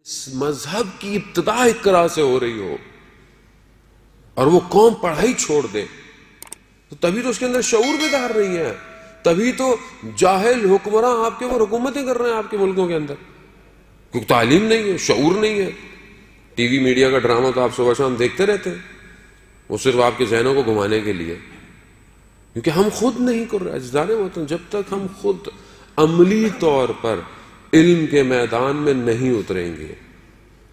اس مذہب کی ابتدا ایک طرح سے ہو رہی ہو اور وہ قوم پڑھائی چھوڑ دے تو تبھی تو اس کے اندر شعور بیدار نہیں ہے، تبھی تو جاہل حکمراں آپ کے وہ حکومتیں کر رہے ہیں آپ کے ملکوں کے اندر، کیونکہ تعلیم نہیں ہے، شعور نہیں ہے۔ ٹی وی میڈیا کا ڈرامہ تو آپ صبح شام دیکھتے رہتے ہیں، وہ صرف آپ کے ذہنوں کو گھمانے کے لیے، کیونکہ ہم خود نہیں کر رہے عزیزان وطن۔ جب تک ہم خود عملی طور پر علم کے میدان میں نہیں اتریں گے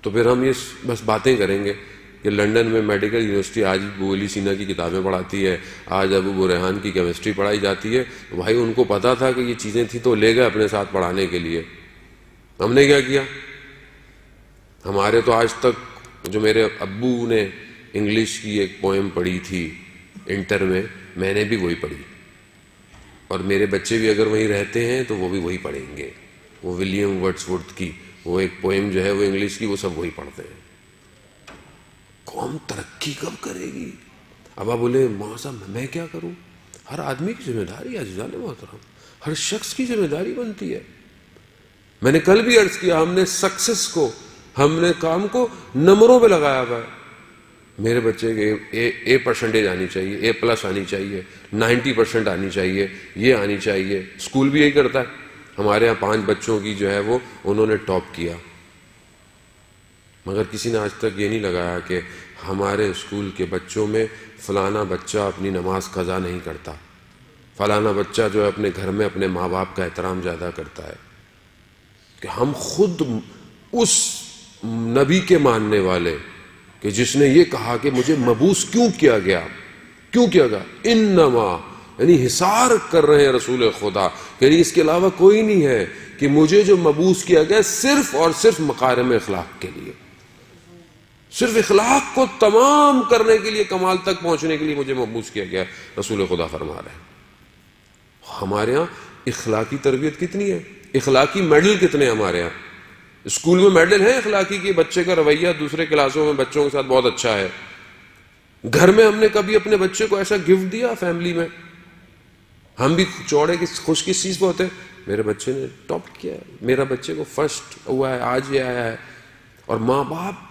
تو پھر ہم یہ بس باتیں کریں گے کہ لنڈن میں میڈیکل یونیورسٹی آج ابو علی سینا کی کتابیں پڑھاتی ہے، آج ابو ریحان کی کیمسٹری پڑھائی جاتی ہے۔ بھائی ان کو پتا تھا کہ یہ چیزیں تھیں تو لے گئے اپنے ساتھ پڑھانے کے لیے۔ ہم نے کیا کیا؟ ہمارے تو آج تک، جو میرے ابو نے انگلش کی ایک پوئم پڑھی تھی انٹر میں نے بھی وہی پڑھی، اور میرے بچے بھی اگر وہیں رہتے ہیں تو وہ بھی وہی پڑھیں گے۔ وہ ولیم ورڈسورتھ کی وہ ایک پوئم جو ہے وہ انگلش کی، وہ سب وہی پڑھتے ہیں۔ قوم ترقی کب کرے گی؟ اب آپ بولے ماں صاحب میں کیا کروں؟ ہر آدمی کی ذمہ داری ہے عزیزان محترم، ہر شخص کی ذمہ داری بنتی ہے۔ میں نے کل بھی عرض کیا، ہم نے سکسس کو، ہم نے کام کو نمبروں پہ لگایا ہوا ہے۔ میرے بچے کے اے پرسنٹیج آنی چاہیے، اے پلس آنی چاہیے، 90% آنی چاہیے، یہ آنی چاہیے۔ اسکول بھی یہی کرتا ہے۔ ہمارے ہاں 5 بچوں کی جو ہے وہ انہوں نے ٹاپ کیا، مگر کسی نے آج تک یہ نہیں لگایا کہ ہمارے اسکول کے بچوں میں فلانا بچہ اپنی نماز قضا نہیں کرتا، فلانا بچہ جو ہے اپنے گھر میں اپنے ماں باپ کا احترام زیادہ کرتا ہے۔ کہ ہم خود اس نبی کے ماننے والے کہ جس نے یہ کہا کہ مجھے مبعوث کیوں کیا گیا، انما، یعنی حصار کر رہے ہیں رسول خدا، یعنی اس کے علاوہ کوئی نہیں ہے، کہ مجھے جو مبعوث کیا گیا صرف اور صرف مکارم اخلاق کے لیے، صرف اخلاق کو تمام کرنے کے لیے، کمال تک پہنچنے کے لیے مجھے مبعوث کیا گیا۔ رسول خدا فرما رہے ہیں۔ ہمارے ہاں اخلاقی تربیت کتنی ہے؟ اخلاقی میڈل کتنے ہمارے ہاں؟ اسکول میں میڈل ہے اخلاقی کی، بچے کا رویہ دوسرے کلاسوں میں بچوں کے ساتھ بہت اچھا ہے۔ گھر میں ہم نے کبھی اپنے بچے کو ایسا گفٹ دیا؟ فیملی میں ہم بھی چوڑے کی خوش کس چیز پہ ہوتے ہیں؟ میرے بچے نے ٹاپ کیا ہے، میرا بچے کو فرسٹ ہوا ہے، آج یہ آیا ہے۔ اور ماں باپ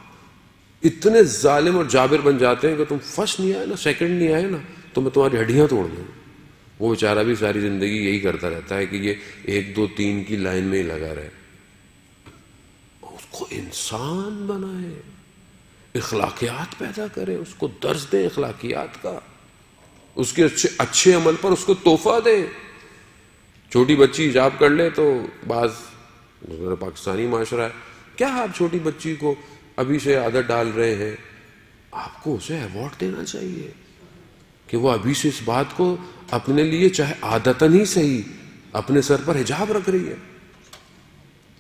اتنے ظالم اور جابر بن جاتے ہیں کہ تم فرسٹ نہیں آئے نا، سیکنڈ نہیں آئے نا، تو میں تمہاری ہڈیاں توڑ دوں۔ وہ بیچارہ بھی ساری زندگی یہی کرتا رہتا ہے کہ یہ 1 2 3 کی لائن میں ہی لگا رہے۔ اس کو انسان بنائے، اخلاقیات پیدا کرے، اس کو درس دیں اخلاقیات کا، اس کے اچھے عمل پر اس کو تحفہ دیں۔ چھوٹی بچی حجاب کر لے تو بعض پاکستانی معاشرہ ہے، کیا آپ چھوٹی بچی کو ابھی سے عادت ڈال رہے ہیں؟ آپ کو اسے ایوارڈ دینا چاہیے کہ وہ ابھی سے اس بات کو اپنے لیے، چاہے عادتاً ہی صحیح، اپنے سر پر حجاب رکھ رہی ہے۔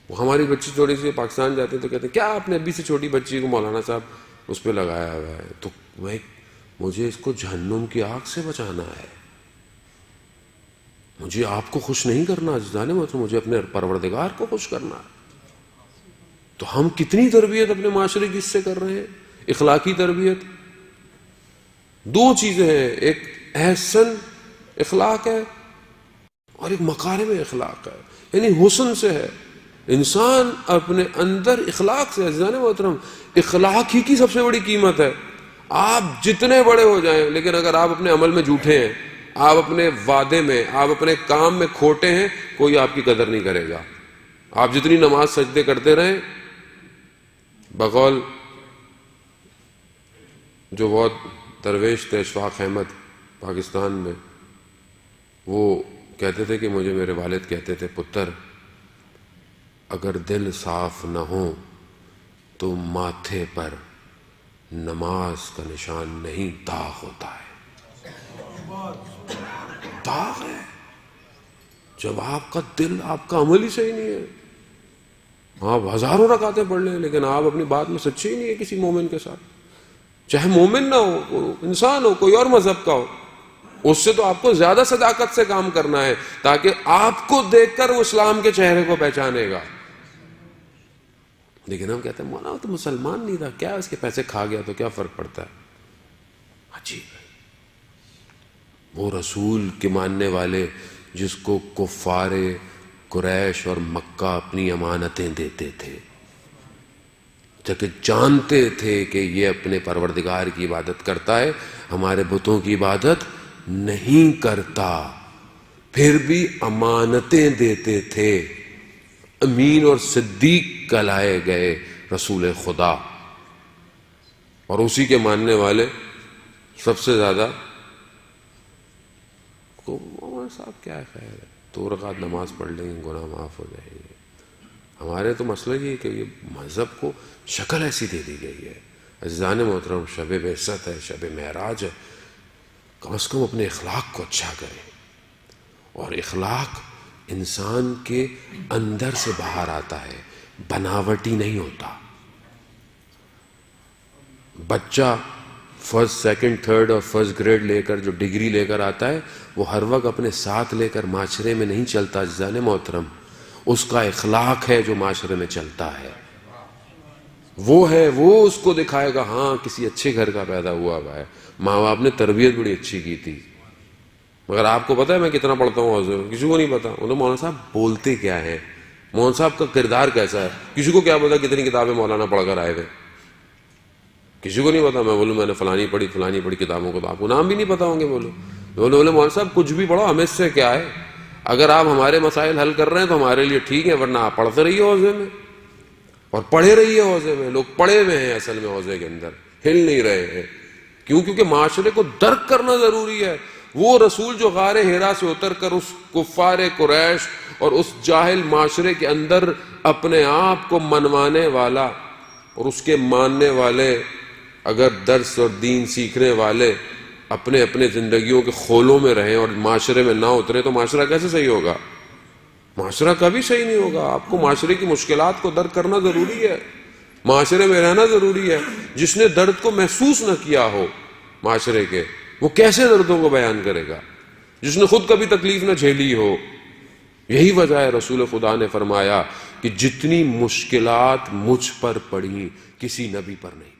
وہ ہماری بچی تھوڑی سی پاکستان جاتے ہیں تو کہتے ہیں کیا آپ نے ابھی سے چھوٹی بچی کو مولانا صاحب اس پہ لگایا ہوا ہے؟ تو مجھے اس کو جہنم کی آگ سے بچانا ہے، مجھے آپ کو خوش نہیں کرنا عزیزان محترم، مجھے اپنے پروردگار کو خوش کرنا ہے۔ تو ہم کتنی تربیت اپنے معاشرے کی اس سے کر رہے ہیں؟ اخلاقی تربیت 2 چیزیں ہیں، ایک احسن اخلاق ہے اور ایک مکارم اخلاق ہے، یعنی حسن سے ہے۔ انسان اپنے اندر اخلاق سے، عزیزان محترم اخلاق ہی کی سب سے بڑی قیمت ہے۔ آپ جتنے بڑے ہو جائیں لیکن اگر آپ اپنے عمل میں جھوٹے ہیں، آپ اپنے وعدے میں، آپ اپنے کام میں کھوٹے ہیں، کوئی آپ کی قدر نہیں کرے گا۔ آپ جتنی نماز سجدے کرتے رہیں، بقول جو بہت درویش تھے اشفاق احمد پاکستان میں، وہ کہتے تھے کہ مجھے میرے والد کہتے تھے پتر اگر دل صاف نہ ہو تو ماتھے پر نماز کا نشان نہیں، داغ ہوتا ہے، داغ ہے۔ جب آپ کا دل، آپ کا عمل ہی صحیح نہیں ہے، آپ ہزاروں رکعتیں پڑھ لیں لیکن آپ اپنی بات میں سچے ہی نہیں ہے کسی مومن کے ساتھ، چاہے مومن نہ ہو، انسان ہو، کوئی اور مذہب کا ہو، اس سے تو آپ کو زیادہ صداقت سے کام کرنا ہے تاکہ آپ کو دیکھ کر وہ اسلام کے چہرے کو پہچانے گا۔ لیکن ہم کہتے ہیں مولانا وہ تو مسلمان نہیں تھا، کیا اس کے پیسے کھا گیا تو کیا فرق پڑتا ہے؟ عجیب ہے۔ وہ رسول کے ماننے والے جس کو کفار قریش اور مکہ اپنی امانتیں دیتے تھے، جبکہ جانتے تھے کہ یہ اپنے پروردگار کی عبادت کرتا ہے، ہمارے بتوں کی عبادت نہیں کرتا، پھر بھی امانتیں دیتے تھے، امین اور صدیق کہلائے گئے رسول خدا، اور اسی کے ماننے والے سب سے زیادہ مولانا صاحب کیا خیر ہے، 2 رکعت نماز پڑھ لیں گے گناہ معاف ہو جائے گے۔ ہمارے تو مسئلہ یہ ہے کہ یہ مذہب کو شکل ایسی دے دی گئی ہے۔ عزیزان محترم، شب بعثت ہے، شب معراج ہے، کم از کم اپنے اخلاق کو اچھا کریں، اور اخلاق انسان کے اندر سے باہر آتا ہے، بناوٹی نہیں ہوتا۔ بچہ فرسٹ، سیکنڈ، تھرڈ اور فرسٹ گریڈ لے کر جو ڈگری لے کر آتا ہے، وہ ہر وقت اپنے ساتھ لے کر معاشرے میں نہیں چلتا عزیزان محترم، اس کا اخلاق ہے جو معاشرے میں چلتا ہے، وہ اس کو دکھائے گا ہاں کسی اچھے گھر کا پیدا ہوا ہے، ماں باپ نے تربیت بڑی اچھی کی تھی۔ مگر آپ کو پتا ہے میں کتنا پڑھتا ہوں حضور؟ کسی کو نہیں پتا۔ وہ تو مولانا صاحب بولتے کیا ہے، مولانا صاحب کا کردار کیسا ہے، کسی کو کیا پتا کتنی کتابیں مولانا پڑھ کر آئے تھے، کسی کو نہیں پتا۔ میں بولوں میں نے فلانی پڑھی کتابوں کو، تو آپ کو نام بھی نہیں پتا ہوں گے۔ بولے مولانا صاحب کچھ بھی پڑھو، ہمیں اس سے کیا ہے، اگر آپ ہمارے مسائل حل کر رہے ہیں تو ہمارے لیے ٹھیک ہے، ورنہ آپ پڑھتے رہیے حوضے میں، اور پڑھے رہیے حوضے میں۔ لوگ پڑھے ہوئے ہیں اصل میں حوضے کے اندر، ہل نہیں رہے ہیں۔ کیوں؟ کیونکہ معاشرے کو درک کرنا ضروری ہے۔ وہ رسول جو غار حرا سے اتر کر اس کفار قریش اور اس جاہل معاشرے کے اندر اپنے آپ کو منوانے والا اور اس کے ماننے والے، اگر درس اور دین سیکھنے والے اپنے اپنے زندگیوں کے خولوں میں رہیں اور معاشرے میں نہ اترے تو معاشرہ کیسے صحیح ہوگا؟ معاشرہ کبھی صحیح نہیں ہوگا۔ آپ کو معاشرے کی مشکلات کو درک کرنا ضروری ہے، معاشرے میں رہنا ضروری ہے۔ جس نے درد کو محسوس نہ کیا ہو معاشرے کے، وہ کیسے دردوں کو بیان کرے گا؟ جس نے خود کبھی تکلیف نہ جھیلی ہو۔ یہی وجہ ہے رسول خدا نے فرمایا کہ جتنی مشکلات مجھ پر پڑی کسی نبی پر نہیں۔